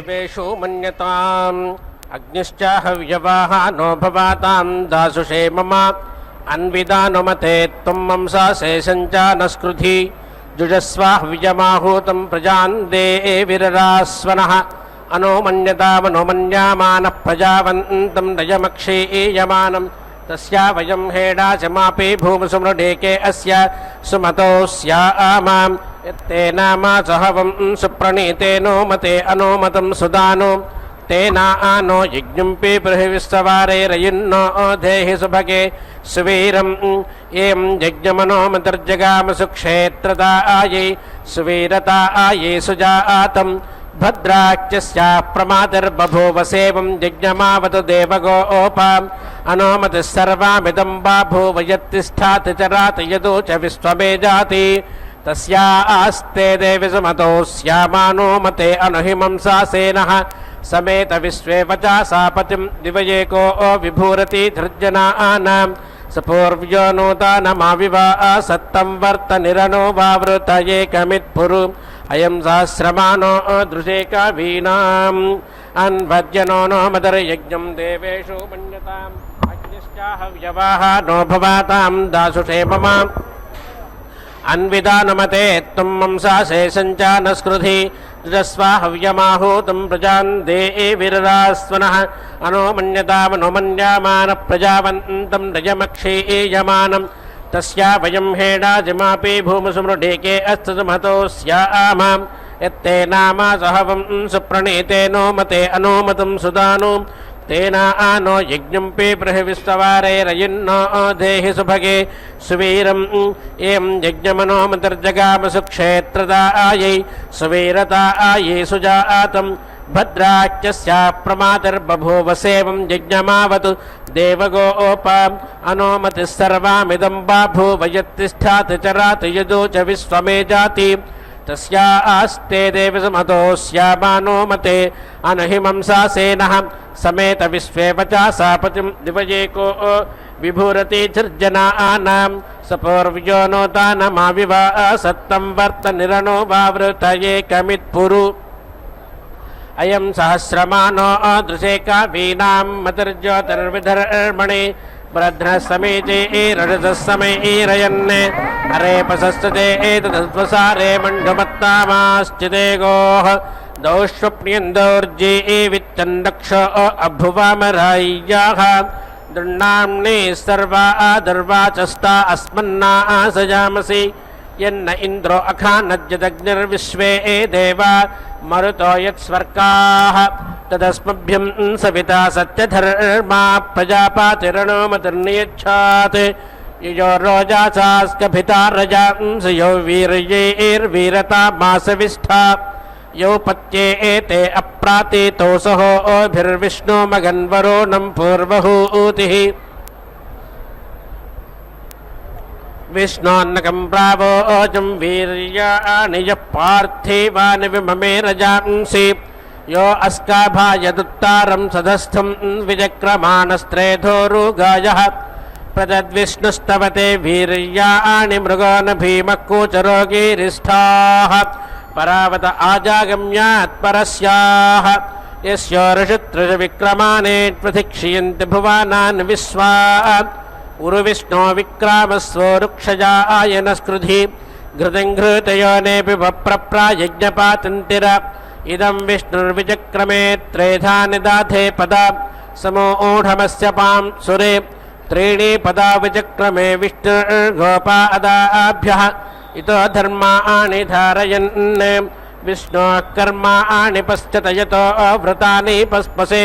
Speaker 2: देवेषु मन्यताम् अग्निश्च हव्यवाहानो भवातां दासुषे मम अन्विदानुमते त्वं मंसासे सञ्चानस्कृधि जुजस्वाह्विजमाहूतं प्रजान् देविररास्वनः अनुमन्यतामनुमन्यामानः प्रजावन्तं नयमक्षीयमानं तस्या वयं हेडाचमापि भूमसुमृडेके अस्य सुमतो स्यामां यत्तेनामा सहवं सुप्रणीतेनो मते अनुमतं सुदानो तेनानो यज्ञं पिबृहविस्तवारेरयिन्नो देहि सुभगे सुवीरम् एं यज्ञमनोमतिर्जगाम सुक्षेत्रतायै सुवीरतायै सुजातं भद्राच्यस्या प्रमातिर्बभूव सेवं यज्ञमावतु देवगोपाम् अनोमतिः सर्वामिदं बाभूव यत्तिष्ठाति चराति यदो च विश्वमे जाति तस्यास्ते देवि सुमतो स्यामानोमते अनुहिमंसासेनः समेत विश्वे वचासा पतिं दिवयेको विभूरति धृज्जनानां सपूर्व्यो नूतानमाविवा सत्तं वर्त निरनो वावृत एकमित्पुरु अयं सहस्रमानो दृशे कवीनाम् अन्वद्यनो नो मदर्यज्ञं देवेषु मन्यताम् अग्निश्चाहव्यवाहानो भवातां दासुषे मम अन्विदानमते त्वं मंसासे सञ्चानस्कृधि जुजस्वाहव्यमाहूतं प्रजान् देविररास्वनः अनुमन्यतामनुमन्यामानः प्रजावन्तं नयमक्षीयमानं तस्या वयं हेडाजिमापि भूमसुमृडेके अस्तु सुमतो स्यामां यत्तेनामा सहवं सुप्रणीतेनो मते अनुमतं सुदानो तेनानो यज्ञं पिबृहविस्तवारेरयिन्नो देहि सुभगे सुवीरम् एं यज्ञमनोमतिर्जगाम सुक्षेत्रतायै सुवीरतायै सुजातं भद्राच्यस्या प्रमातिर्बभूव सेवं यज्ञमावतु देवगोपाम् अनुमतिः सर्वामिदं बाभूव यत्तिष्ठाति चराति यदो च विश्वमे जाति तस्यास्ते देवि सुमतो स्यामानोमते अनहिमंसासेनः समेत विश्वे वचासा पतिं दिवयेको विभूरति धृज्जनानां सपूर्व्यो नूतानमाविवा सत्तं वर्त निरनो वावृत एकमित्पुरु अयं सहस्रमानो दृशे कवीनां मतिर्ज्योतिर्विधर्मणि ब्रध्नसमीचे रजतसमैरयन् हरेपसस्तते एतद्वसारे मण्डुमत्तामाश्चिते गोः दौष्वप्न्यन्दौर्जीविच्चन्दक्षो अभुवामराय्याः दृण्णाम्नि सर्वा दर्वाचस्ता अस्मन्नासयामसि यन्न इन्द्रो अखानज्जदग्निर्विश्वे देवा मरुतो यत्स्वर्गाः तदस्मभ्यं सविता सत्यधर्मा प्रजापातिरणोमतिर्नियच्छात् यो रोजासास्कभिता रजांसि यो वीर्यैर्वीरता मासविष्ठा यो पत्ये एते अप्रातितोषोभिर्विष्णो मगन्वरोणं पूर्वहूतिः विष्णोन्नकं प्रावोचं वीर्याणि यः पार्थिवानि विममे रजांसि यो अस्काभायदुत्तारं सदस्थं विजक्रमाणस्त्रेधोरुगायः प्रदद्विष्णुस्तवते वीर्याणि मृगान् भीमः कूचरोगीरिष्ठाः परावत आजागम्यात् परस्याः यस्यो ऋषित्रविक्रमाणे प्रथिक्षयन्ति भुवानान् विश्वा उरुविष्णो विक्रामस्वरुक्षजायनस्कृधि घृतं घृतयोनेऽपि वप्रप्रायज्ञपातन्तिर इदं विष्णुर्विचक्रमे त्रेधा निदाथे पदा समूढमस्य पां सुरे त्रीणि पदा विचक्रमे विष्णुर्गोपा अदाभ्यः इतो धर्माणि धारयन् विष्णोः कर्माणि पश्यत यतो व्रतानि पस्पसे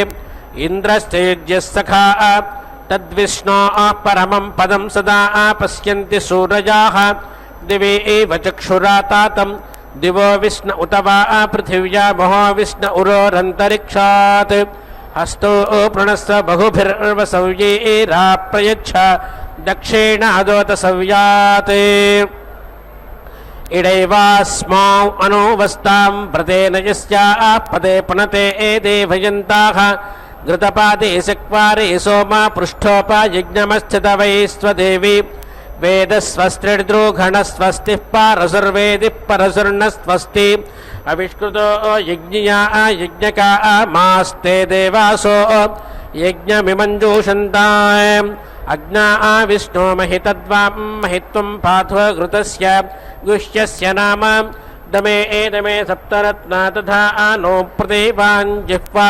Speaker 2: इन्द्रश्चेद्यः सखा तद्विष्णोः परमं पदं सदा पश्यन्ति सूरजाः दिवे एव चक्षुरातातं दिवो विष्णु उत वा पृथिव्या महो विष्णु उरोरन्तरिक्षात् हस्तो प्रणस्य बहुभिर्वसव्यैरा प्रयच्छ दक्षिणादोतसव्यात् इडैवास्मौ अनुवस्तां व्रतेन यस्याः पदे पुनते देवयन्ताः घृतपादे सक्वारे सोमा पृष्ठोपयज्ञमश्चित वै स्वदेवी वेदस्वस्त्रिर्द्रोघणस्वस्तिः पारसुर्वेदिः परसुर्नस्वस्ति अविष्कृतो यज्ञया यज्ञकामास्ते देवासो यज्ञमिमञ्जूषन्ताम् अग्ना विष्णो महितद्वां महित्वं पाथो घृतस्य गुह्यस्य नाम दमे एदमे सप्तरत्ना तथा नो प्रदेवाञ्जिह्वा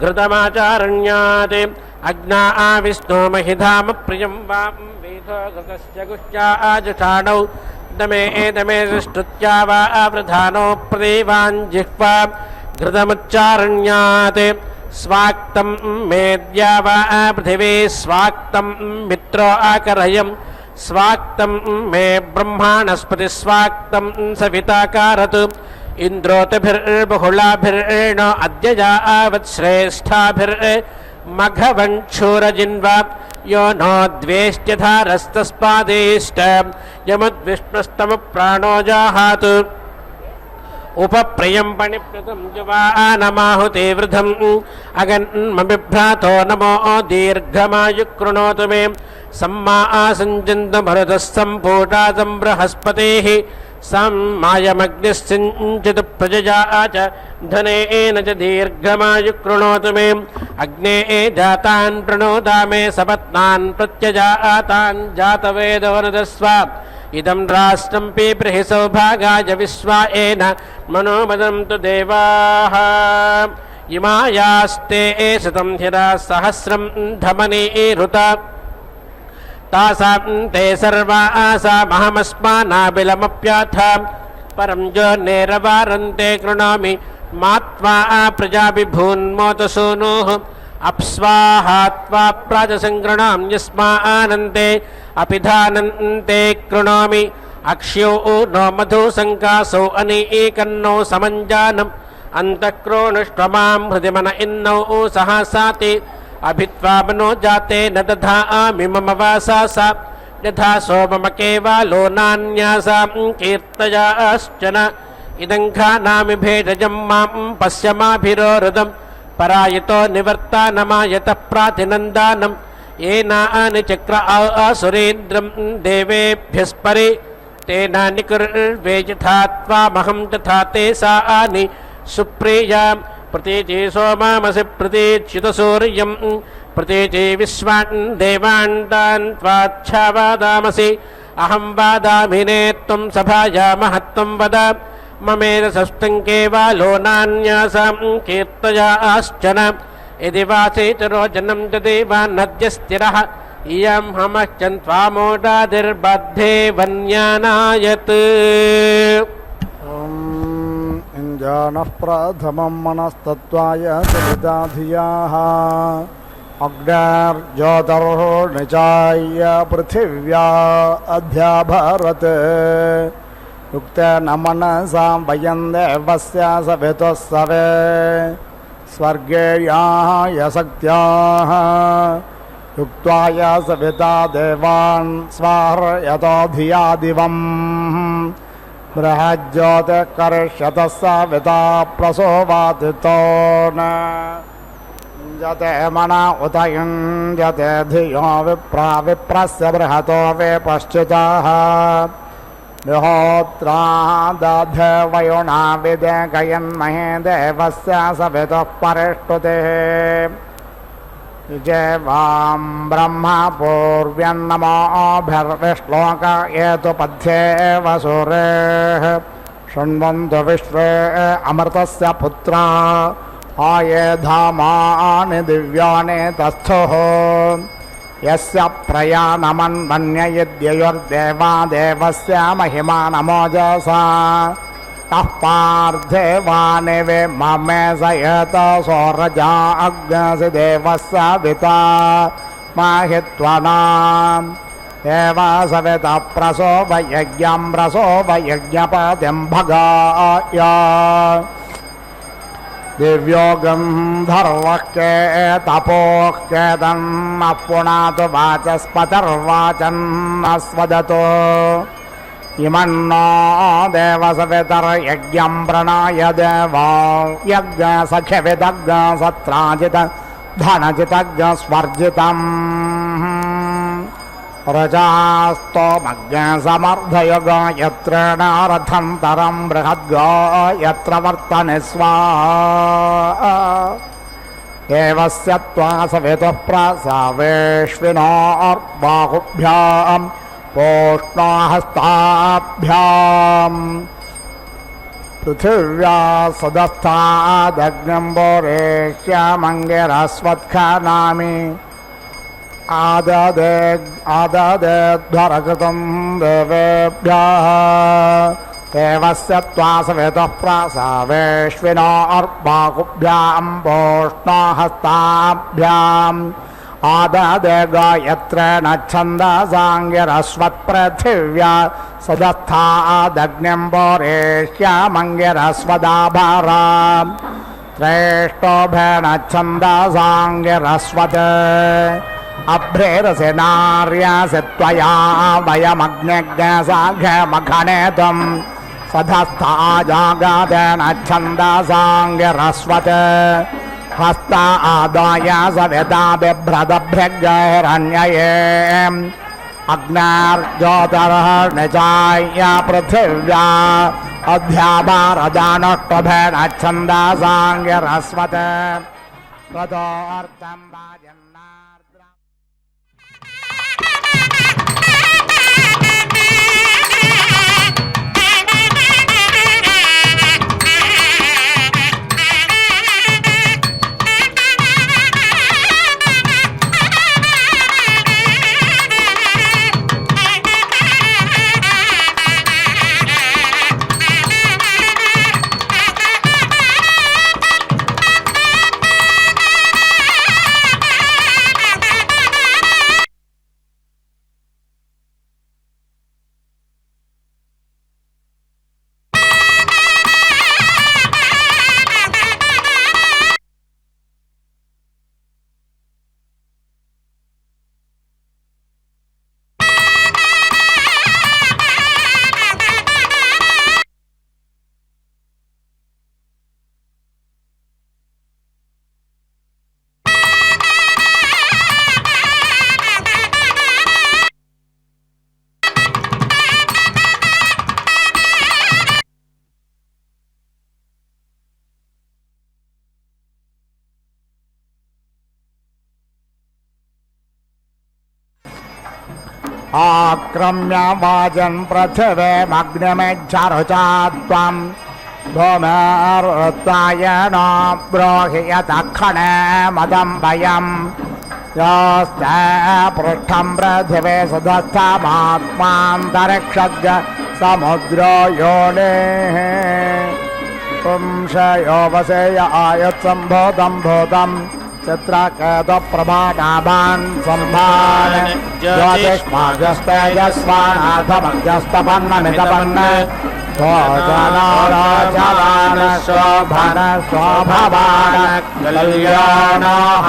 Speaker 2: घृतमाचारण्यात् अग्ना विष्णो महिधाम प्रियं वां वेदो घृतस्य गुह्या आजुषाणौ दमे एदमे सुष्टुत्या वा वृधानो प्रदेवाञ्जिह्वा घृतमुच्चारण्यात् स्वाक्तं मेद्या वा पृथिवी स्वाक्तं मित्रो आकरयम् स्वाक्तं मे ब्रह्माणस्पति स्वाक्तं सविताकारत् इन्द्रोतभिर्बहुलाभिर्न अद्य यावच्छ्रेष्ठाभिर्मघवञ्छूरजिन्वा यो नो द्वेष्ट्यधारस्तस्पादेष्ट यमुद्विष्णुस्तमप्राणो जाहात् उपप्रियं पणिप्लुतं जुवानमाहुते वृधम् अगन्मबिभ्रातो नमो दीर्घमायुः मे सम्मा आसञ्जन्तु मरुतः सम्पूटातं बृहस्पतेः सम्मायमग्निश्चिञ्चित् प्रजया च धनेन च दीर्घमायुः मे अग्ने जातान् प्रणोदा मे सपत्नान् प्रत्यजातान् जातवेदवनदस्व इदं राष्ट्रं पीप्रिहि सौभागाय विश्वाएन मनोमदन्तु देवाः इमायास्ते शतं हिरा सहस्रं धमनीरुता तासां ते सर्वासामहमस्मानाबिलमप्याथ परं जो नेरवारन्ते कृणोमि मात्वा प्रजाभिभून्मोतसूनुः अप्स्वाहात्वा प्राजसङ्गृणां यस्मानन्ते अपिधानन्ते कृणोमि अक्ष्यो नो मधुसङ्कासो अनीकन्नो समञ्जानम् अन्तःक्रोणुष्वमां हृदिमन इन्नौ सहसाति अभित्वा मनो जाते न दधामि मम वासासा यथा सोमम केवलो नान्यासां कीर्तयाश्चन इदं खानामि भेषजं मां पश्यमाभिरोरुदम् परायतो निवर्तानमायतः प्रातिनन्दानं येनानि चक्र आसुरेन्द्रं देवेभ्यस्परि तेन निकुर्वे यथा त्वामहं तथा ते सानि सुप्रियां प्रतीचि सोमामसि प्रतीक्षितसूर्यं प्रतीचि विश्वान् देवान् तान् त्वाच्छावादामसि अहं वादामि ने त्वं सभाया महत्त्वं वद ममेधसस्तं केवलो नान्यासां कीर्तयाश्चन यदि वाचेतरोचनं च देवान्नद्यस्थिरः इयं हमश्चन् त्वामोडादिर्बद्धे वन्यानायत्
Speaker 3: इन्द्राणः प्रथमं मनस्तत्त्वाय सविता धियाः अग्निर्ज्योतिर्निचाय्य पृथिव्या अध्याभरत् युक्तेन मनसा वयं देवस्य सवितुः सवे स्वर्गे याः शक्त्याः युक्त्वाय सविता देवान् स्वाहयतो धिया दिवम् बृहज्योतिः करिष्यतः सविता प्रसोवातितो न युञ्जते मन उत युञ्जते धियो विप्रस्य बृहतो वे पश्चिताः विहोत्रा दधे वयुना विदेकयन्महे देवस्य सवितुः परिष्टुते विजयवां ब्रह्म पूर्व्यन्नमोभिर्विश्लोक एतु पथ्ये वसुरेः शृण्वन्तु विश्वे अमृतस्य पुत्रा आये धामानि दिव्यानि तस्थुः यस्य प्रयाणमन्वन्ययद्ययोर्देवा देवस्य महिमानमोजसा तः पार्थिवानि वे ममे सयत सौरजा अग्नसि देवस्य विता माहित्वनाम् एव सवितः प्रसोभयज्ञं प्रसोभयज्ञपतिं भगाय दिव्यो गन्धर्वः तपोः केतन्नः पुनातु वाचस्पतिर्वाचन्नस्वदतो इमन्नो देवसवितर्यज्ञं प्रणाय देवा यज्ञसख्यविदग्धसत्राजित धनजितज्ञस्वर्जितम् रजास्तोमज्ञसमर्धयुग यत्र नारथन्तरं बृहद्गो यत्र वर्तने स्वाहा एवस्य त्वा सवितुः प्रसवेश्विनोर्बाहुभ्यां पोष्णाहस्ताभ्याम् पृथिव्या सदस्थादग्निम्बोरेश्यामङ्गिरस्वत्खानामि आददेध्वरकृतं देवेभ्यः देवस्य त्वा सवितुः प्रसवेश्विनोर्बाहुभ्यां पोष्णाहस्ताभ्याम् आददे गायत्र न छन्दसाङ्गिरस्वत्पृथिव्या सदस्थादग्निम्बोरेश्यामङ्गिरस्वदाभारा श्रेष्ठोभेन छन्दसाङ्गिरस्वत् अभ्रेरसि नार्यासि त्वया वयमग्निज्ञसाघमखनेतुं सधस्थाजागादेन छन्दसाङ्गिरस्वत् हस्ता आदाय सविता बिभ्रदभ्यग्रहिरण्यये अग्नार्ज्योतिरः निचाय पृथिव्या अध्याभारदानष्टभेन छन्दसाङ्गिरस्वत् ततोऽर्थं वाजन्नार्द्र आक्रम्य वाजन् पृथिवीमग्निमिच्छरुचा त्वं भूमिर्तायेन ब्रूहि यतक्षणे मदं वयं योऽस्ते पृष्ठं पृथिवी सुधस्थमात्मान्तरिक्षज्ञ समुद्रो योनिः पुंसयो वसेय आयुत्सम्भूतं भूतं चित्रकेतुप्रभानाभान् सम्भान् ज्योतिष्माजस्तेजस्वानाथमग्रस्तपन्नमितपन्न भोजनाराजवान शोभन शोभवान कल्याणः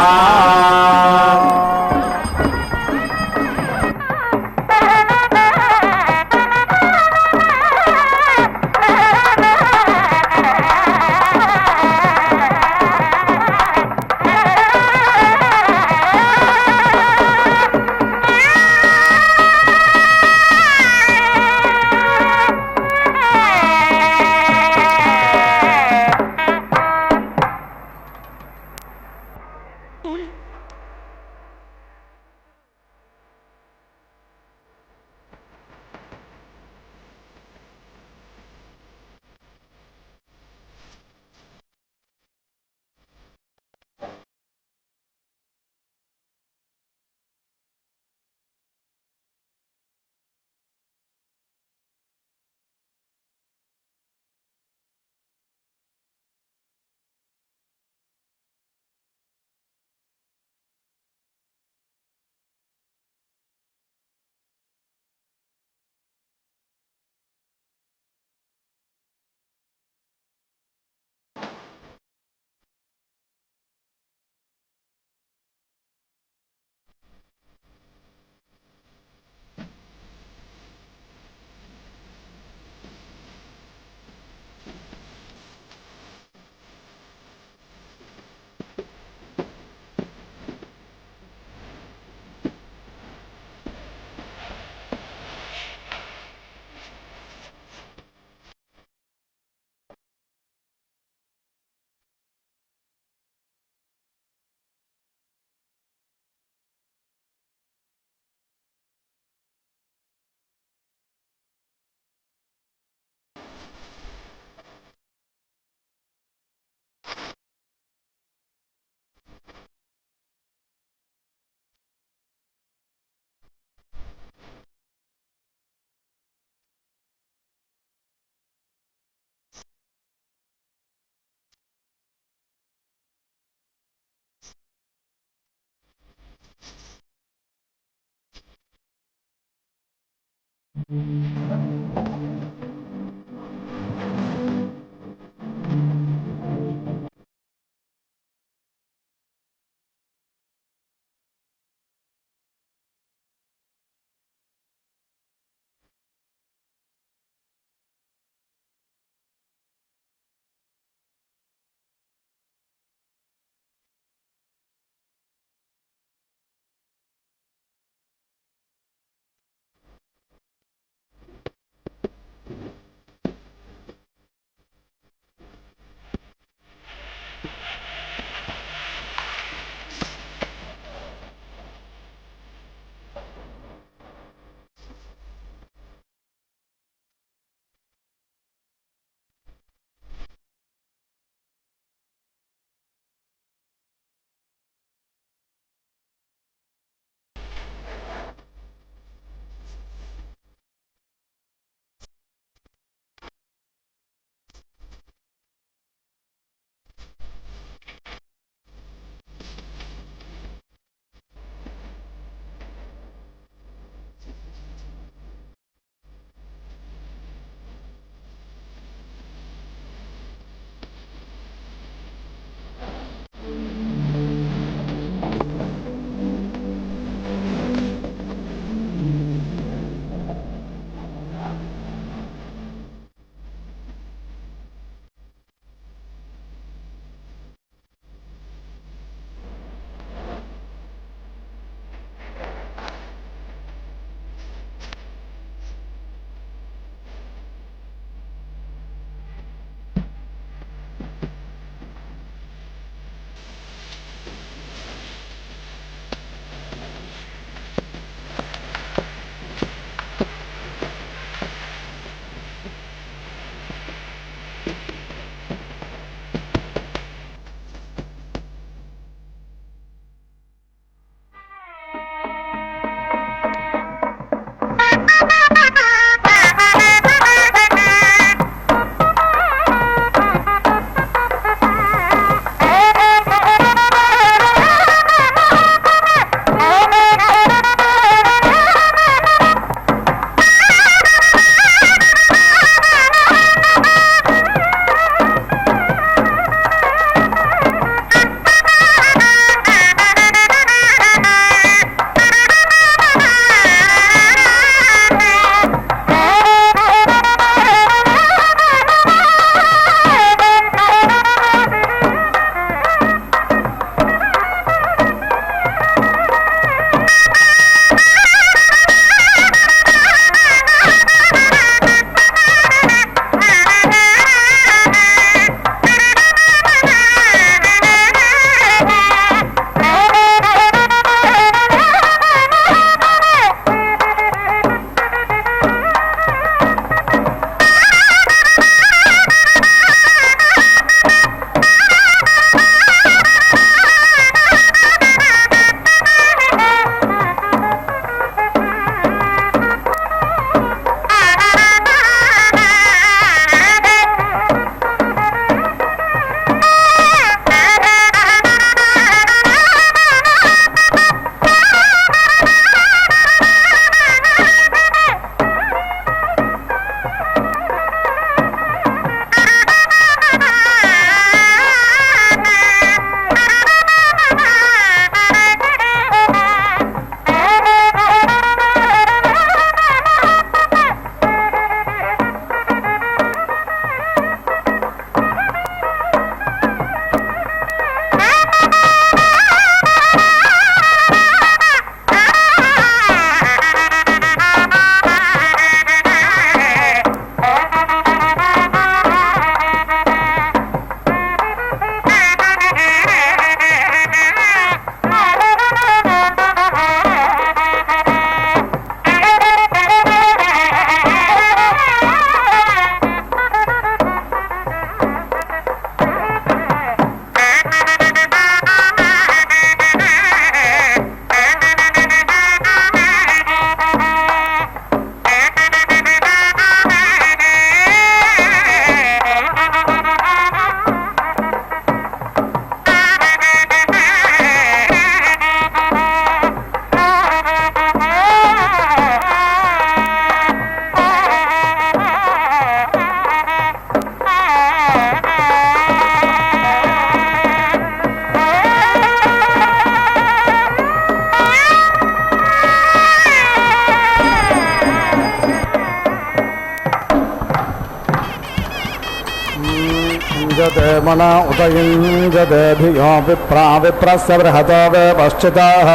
Speaker 3: युञ्जते मन उत युञ्जते धियो विप्रा विप्रस्य बृहतो वे पश्चितः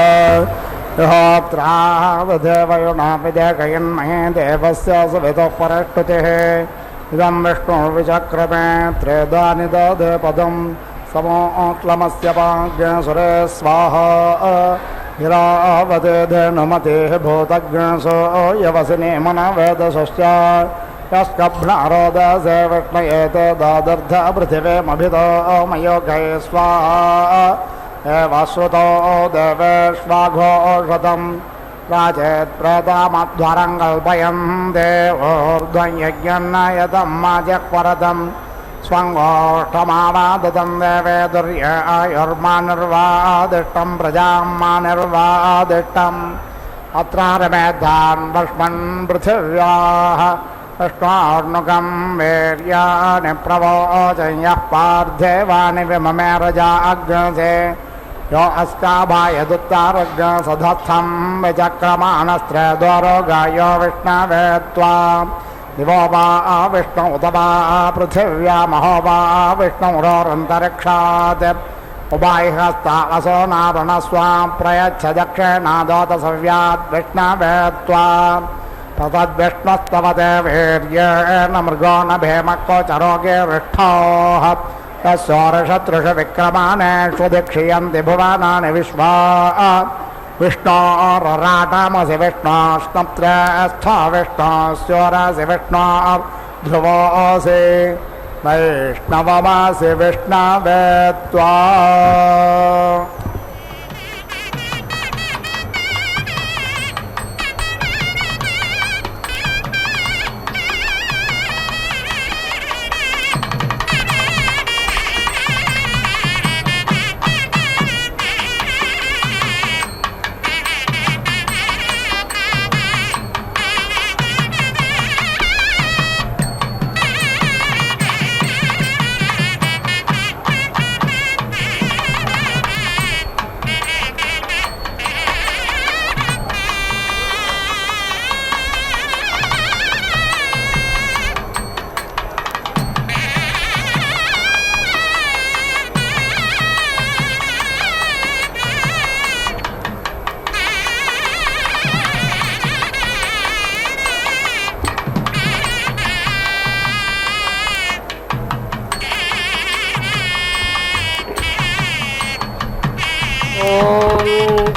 Speaker 3: यहोत्रावदेवयुणाविदेकयन्महे देवस्य सुविदुः परष्टुतिः इदं विष्णुर्विचक्रमे त्रेदानि ददे पदं समोक्लमस्य पाज्ञसुरे स्वाहा हिरावते धेनुमतेः भूतज्ञसो यवसिने मनवेदशश्च यस्कभ्नारोदसे विष्णयेते दादर्ध पृथिवीमभितो मयोगये स्वाहा एवश्रुतो देवेष्वाघोषतं राचेत्प्रेतामध्वरं कल्पयन् देवोर्ध्वं यज्ञन्नयतं माजक्वरतं स्वङ्गोष्ठमावादतं देवे दुर्य आयुर्मानिर्वादिष्टं प्रजां मानिर्वादिष्टम् अत्रारमेधान् वष्मन् पृथिव्याः विष्णोर्नुकं वीर्याणि प्रवोचं यः पार्थेवानि विममे रजा अग्नसे यो अस्काभायदुत्तारग्नसधस्थं विचक्रमाणस्त्रेद्वारो गायो विष्णवे त्वा दिवो वा विष्णु उत वा पृथिव्या महो वा विष्णुरोरन्तरिक्षात् उभायहस्ता असो नारणस्वां प्रयच्छ दक्षिणादोतसव्याद् विष्णवे त्वा तद्विष्णुस्तवते वीर्येण मृगो न भेमक्कोचरोगे रिष्ठोः तस्योरशत्रुषु विक्रमाणेषु दीक्षयन्ति भुवनानि विश्वा विष्णोरराटमसि विष्णोष्णप्त्रेस्थ विष्णोस्योरसि विष्णोर्ध्रुवोऽसि वैष्णवमसि विष्णवे त्वा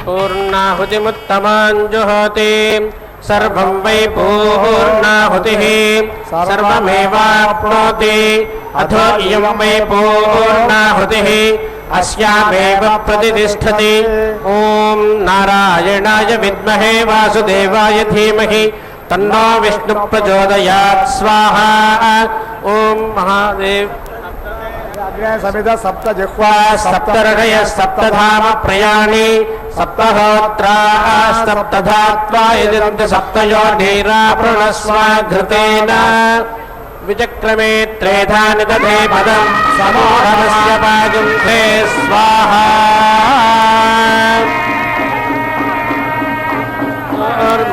Speaker 2: पूर्णाहुतिमुत्तमाञ्जुहोति सर्वं वै पूर्णाहुतिः सर्वमेवाप्नोति अथो इयं वै पूर्णाहुतिः अस्यामेव प्रतिष्ठति ॐ नारायणाय विद्महे वासुदेवाय धीमहि तन्नो विष्णु प्रचोदयात् स्वाहा ॐ महादेव
Speaker 3: समिध सप्त जिह्वा
Speaker 2: सप्तर्षय सप्तधाम प्रयाणी सप्तहोत्रा सप्तधात्वा यजन्ति सप्तयोनिराप्रणस्वाघृतेन विचक्रमे त्रेधानि दधे पदं समोढमस्य पागुंथे स्वाहा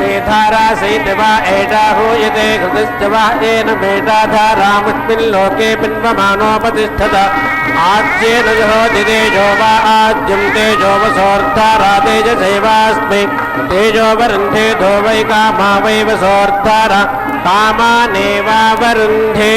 Speaker 2: मेधारा सहित वा एषा हूयते घृतश्च वा येन मेधाधारामस्मिन् लोके पिन्वमानोपतिष्ठत आज्येन जहोति तेजो वा आज्यं तेजो वसोर्धारा तेजसैवास्मै तेजो वरुन्धे धो वै कामा वै वसोर्धारा कामानेवावरुन्धे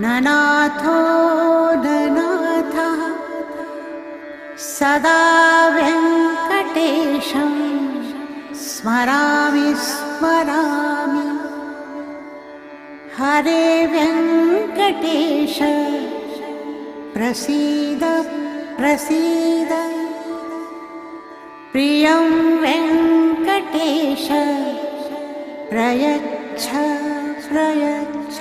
Speaker 4: ननाथो ननाथः सदा वेङ्कटेशं स्मरामि स्मरामि हरे वेङ्कटेश प्रसीद प्रसीद प्रियं वेङ्कटेश प्रयच्छ प्रयच्छ